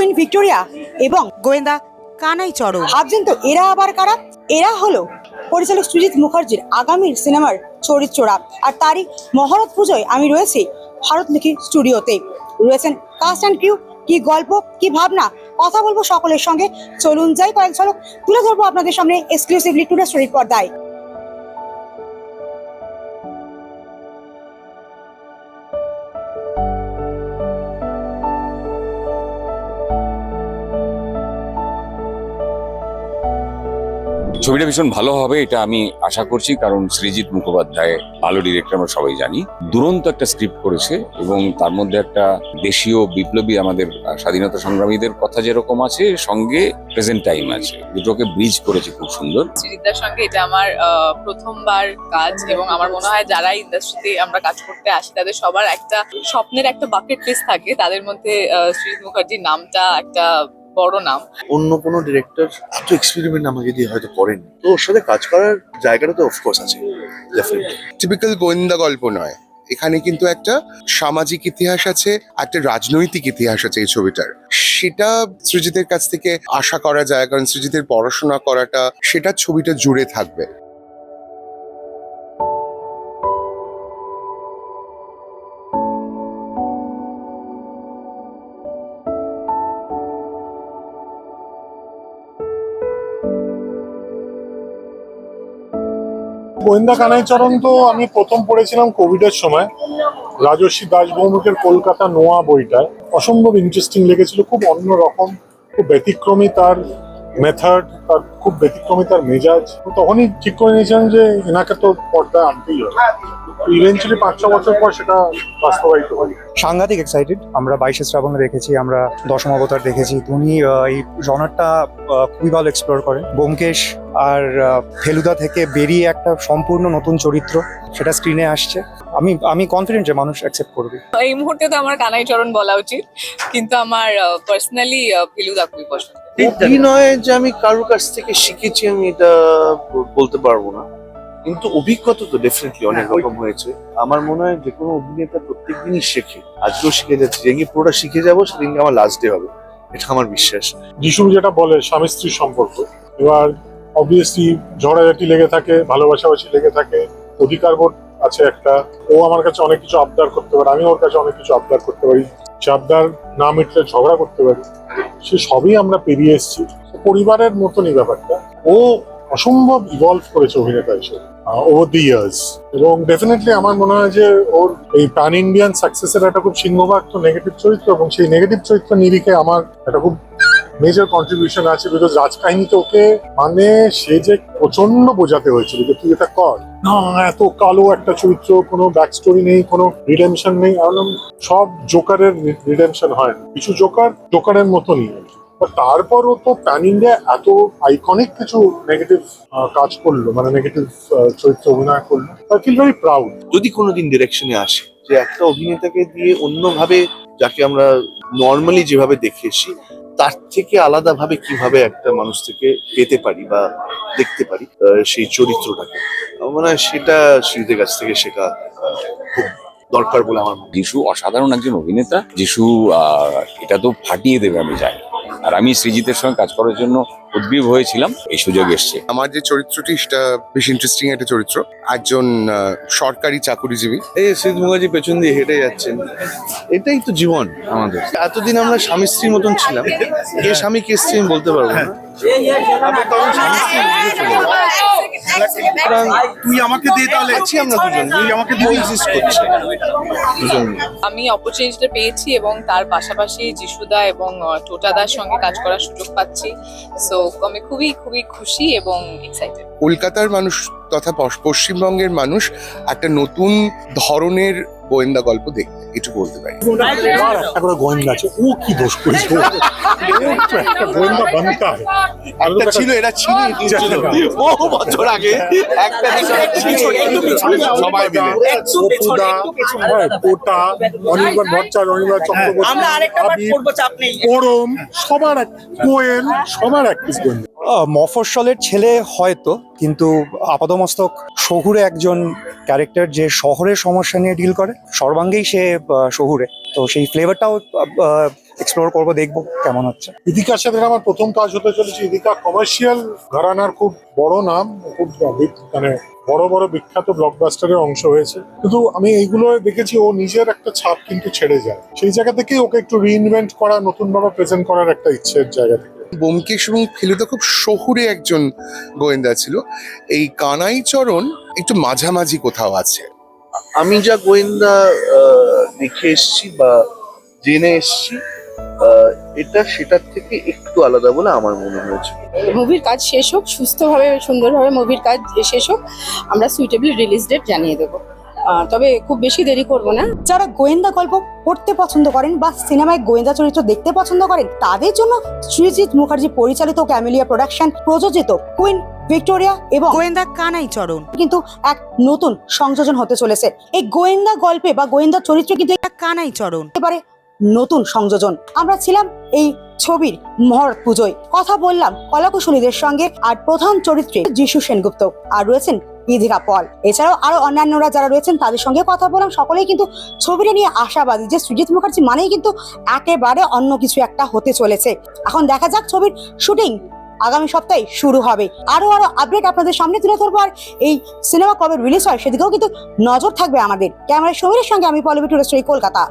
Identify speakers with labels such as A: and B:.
A: Queen Victoria এবং
B: গোয়েন্দা কানাইচরণ।
A: ভাবছেন তো এরা আবার কারা? এরা হলো পরিচালক সৃজিত মুখার্জির আগামীর সিনেমার চরিত্ররা। আর তারই মহরত পুজোয় আমি রয়েছি ভারতলিখি স্টুডিওতে। রয়েছেন কাস্ট অ্যান্ড ক্রিউ, কি গল্প, কি ভাবনা, কথা বলবো সকলের সঙ্গে। চলুন যাই কয়েক ঝলক তুলে ধরবো আপনাদের সামনে এক্সক্লুসিভলি টুডে স্টোরি পর্দায়।
C: ছবিটা ভীষণ ভালো হবে এটা আমি আশা করছি, কারণ সৃজিত মুখোপাধ্যায় ভালো ডিরেক্টর, আমরা সবাই জানি। দুরন্ত একটা স্ক্রিপ্ট করেছে এবং তার মধ্যে একটা দেশীয় বিপ্লবী, আমাদের স্বাধীনতা সংগ্রামীদের কথা যেরকম আছে, সঙ্গে প্রেজেন্ট টাইম আছে, দুটোকে ব্রিজ করেছে খুব সুন্দর।
D: সৃজিতদার সঙ্গে এটা আমার প্রথমবার কাজ, এবং আমার মনে হয় যারা ইন্ডাস্ট্রিতে আমরা কাজ করতে আসি তাদের সবার একটা স্বপ্নের একটা বাকেট লিস্ট থাকে, তাদের মধ্যে সৃজিত মুখার্জির নামটা একটা বড় নাম।
E: অন্য কোনো ডিরেক্টর এত এক্সপেরিমেন্ট আমাকে দিয়ে হয়তো করেনি, তো ওর সাথে কাজ করার জায়গাটা তো অফকোর্স আছে।
F: টিপিক্যাল গোয়েন্দা গল্প নয়, এখানে কিন্তু একটা সামাজিক ইতিহাস আছে, একটা রাজনৈতিক ইতিহাস আছে এই ছবিটার। সেটা সৃজিতের কাছ থেকে আশা করা যায়, কারণ সৃজিতের পড়াশোনা করাটা সেটা ছবিটা জুড়ে থাকবে।
G: গোয়েন্দা কানাইচরণ তো আমি প্রথম পড়েছিলাম কোভিডের সময়, রাজস্বী দাস ভৌমিকের কলকাতা নোয়া বইটা অসম্ভব ইন্টারেস্টিং লেগেছিল। খুব অন্যরকম, খুব ব্যতিক্রমী তার মেথড, তার খুব ব্যতিক্রমী তার মেজাজ। তখনই ঠিক করে নিয়েছিলাম যে এনাকে তো পর্দায় আনতেই হবে। ইভেন্চুয়ালি 5-6 বছর পর সেটা বাস্তবায়িত হয়।
H: সাংঘাতিক এক্সাইটেড। আমরা 22শে শ্রাবণ দেখেছি, আমরা দশম অবতার দেখেছি। উনি এই জনারটা খুবই ভালো এক্সপ্লোর করেন। ব্যোমকেশ আর ফেলুদা থেকে বেরিয়ে একটা সম্পূর্ণ নতুন চরিত্র সেটা স্ক্রিনে আসছে। আমি কনফিডেন্ট যে মানুষ অ্যাকসেপ্ট করবে।
D: এই মুহূর্তে তো আমার কানাইচরণ বলা উচিত, কিন্তু আমার পার্সোনালি ফেলুদা খুবই পছন্দ।
E: অভিনয় যে আমি কারোর কাছ থেকে শিখেছি আমি এটা বলতে পারবো না, কিন্তু অভিজ্ঞতা তো ডেফিনেটলি অনেক রকম হয়েছে। আমার মনে হয় যে কোনো অভিনেতা প্রত্যেকদিনই শেখে, আজকেও শিখে যাচ্ছে। যেদিন পুরোটা শিখে যাবো সেদিনকে আমার লাস্ট ডে হবে, এটা আমার বিশ্বাস।
G: যিশু যেটা বলে স্বামী স্ত্রীর সম্পর্ক, এবার অবভিয়াসলি ঝগড়াঝাটি লেগে থাকে, ভালোবাসাবাসি লেগে থাকে, অধিকারবোধ আছে একটা। ও আমার কাছে অনেক কিছু আবদার করতে পারে, আমি ওর কাছে অনেক কিছু আবদার করতে পারি। সে আবদার না মিটলে ঝগড়া করতে পারি, সে সবই আমরা পেরিয়ে এসেছি। পরিবারের মতনই ব্যাপারটা। ও অসম্ভব ইভলভ করেছে অভিনেতা হিসেবে ওভার দি ইয়ার্স, এবং ডেফিনেটলি আমার মনে হয় যে ওর এই প্যান ইন্ডিয়ান সাকসেসের একটা খুব সিংহভাগ তো নেগেটিভ চরিত্র, এবং সেই নেগেটিভ চরিত্র নিরিখে আমার একটা খুব মেজর কন্ট্রিবিউশন আছে। বিকজ রাজকাহিনীতে ওকে মানে সে যে প্রচন্ড বোঝাতে হয়েছিল যে তুই এটা কর না, এত কালো একটা চরিত্র, কোনো ব্যাক স্টোরি নেই, কোনো রিডেমশন নেই। সব জোকারের রিডেমশন হয় না, কিছু জোকারের মতনই। তারপরও তো প্যান ইন্ডিয়া এত আইকনিক কিছু নেগেটিভ কাজ করলো, মানে নেগেটিভ চরিত্র অভিনয় করলো। I feel very proud.
E: যদি কোনোদিন ডিরেকশনে আসে যে একটা অভিনেতাকে দিয়ে অন্যভাবে, যাকে আমরা নর্মালি যেভাবে দেখেছি তার থেকে আলাদাভাবে কিভাবে একটা মানুষ থেকে পেতে পারি বা দেখতে পারি সেই চরিত্রটাকে, আমার মনে হয় সেটা সৃজিতের কাছ থেকে শেখা খুব দরকার বলে আমার মনে হয়।
C: যিশু অসাধারণ একজন অভিনেতা। যিশু এটা তো ফাটিয়ে দেবে আমি জানি, আর আমি সৃজিতের সঙ্গে কাজ করার জন্য উদ্গ্রীব হয়েছিলাম, এই সুযোগ এসছে।
F: আমার যে চরিত্রটি সেটা বেশ ইন্টারেস্টিং একটা চরিত্র, একজন সরকারি চাকুরিজীবী।
E: এই সৃজিত মুখার্জি পেছন দিয়ে হেঁটে যাচ্ছেন, এটাই তো জীবন আমাদের। এতদিন আমরা স্বামী স্ত্রীর মতন ছিলাম, কে স্বামী কে স্ত্রী আমি বলতে পারবো না।
F: তুই আমাকে দিয়ে তাহলে
E: আছি আমরা দুজন, তুই আমাকে দিয়ে এক্সিস্ট করছে দুজন।
D: আমি অপরচুনিটিটা পেয়েছি এবং তার পাশাপাশি যিশুদা এবং টোটাদার সঙ্গে কাজ করার সুযোগ পাচ্ছি। সো আমি খুবই খুবই খুশি এবং এক্সাইটেড।
F: কলকাতার মানুষ তথা পশ্চিমবঙ্গের মানুষ একটা নতুন ধরনের গোয়েন্দা গল্প দেখতে, এটুকু বলতে পারি।
G: একটা করে গোয়েন্দা আছে, ও কি দোষ করেছে? একটা গোয়েন্দা বানতে হয়।
E: একটা ছিল, এটা ছিল বহু বছর আগে একটা সবাই মিলে
G: কোটা, অনির্বাণ ভট্টাচার্য, অনির্বাণ চক্রবর্তী, পরম, সবার এক কোয়েল, সবার এক পিস গোয়েন্দা।
H: মফস্বলের ছেলে হয়তো, কিন্তু আপাদমস্তক শহুরে একজন ক্যারেক্টার যে শহরের সমস্যা নিয়ে ডিল করে। সর্বাঙ্গেই সে শহুরে, তো সেই ফ্লেভারটাও এক্সপ্লোর করবো, দেখবো কেমন হচ্ছে।
G: ইদিকার সাথে আমার প্রথম কাজ হতে চলেছে। ইদিকা কমার্শিয়াল ঘরানার খুব বড় নাম, খুব মানে বড় বড় বিখ্যাত ব্লকবাস্টারের অংশ হয়েছে, কিন্তু আমি এইগুলো দেখেছি ও নিজের একটা ছাপ কিন্তু ছেড়ে যায়। সেই জায়গা থেকেই ওকে একটু রিইনভেন্ট করা, নতুন ভাবে প্রেজেন্ট করার একটা ইচ্ছের জায়গা থেকে।
F: ব্যোমকেশ এবং ফেলুদা খুব শহুরে একজন গোয়েন্দা ছিল, এই কানাইচরণ একটু মাঝামাঝি কোথাও আছে।
E: আমি যা গোয়েন্দা দেখে এসেছি বা জেনে এসেছি, এটা সেটার থেকে একটু আলাদা বলে আমার মনে হয়েছে।
I: মুভির কাজ শেষ হোক, সুস্থভাবে সুন্দরভাবে মুভির কাজ শেষ হোক, আমরা সুইটেবল রিলিজ ডেট জানিয়ে দেবো। তবে খুব বেশি দেরি করব না।
A: যারা গোয়েন্দা গল্প পড়তে পছন্দ করেন বা সিনেমায় গোয়েন্দা চরিত্র দেখতে পছন্দ করেন, তাদের জন্য সৃজিত মুখার্জি পরিচালিত ক্যামেলিয়া প্রোডাকশন প্রযোজিত কুইন ভিক্টোরিয়া এবং
B: গোয়েন্দা কানাইচরণ
A: কিন্তু এক নতুন সংযোজন হতে চলেছে। এই গোয়েন্দা গল্পে বা গোয়েন্দা চরিত্রে কিন্তু
B: কানাইচরণ
A: এবারে নতুন সংযোজন। আমরা ছিলাম এই ছবির মহরত পুজোয়, কথা বললাম কলাকুশলীদের সঙ্গে, আর প্রধান চরিত্রে যিশু সেনগুপ্ত আর রয়েছেন ইদিকা পল। এছাড়াও আরো অন্যান্যরা যারা রয়েছেন তাদের সঙ্গে কথা বললাম। সকলেই কিন্তু ছবিটা নিয়ে আশাবাদী যে সৃজিত মুখার্জি মানেই কিন্তু একেবারে অন্য কিছু একটা হতে চলেছে। এখন দেখা যাক ছবির শুটিং আগামী সপ্তাহে শুরু হবে। আরো আপডেট আপনাদের সামনে তুলে ধরবো, আর এই সিনেমা কবে রিলিজ হয় সেদিকেও কিন্তু নজর থাকবে আমাদের। ক্যামেরায় সমীরের সঙ্গে আমি পল্লবী টুরিস্ট, কলকাতা।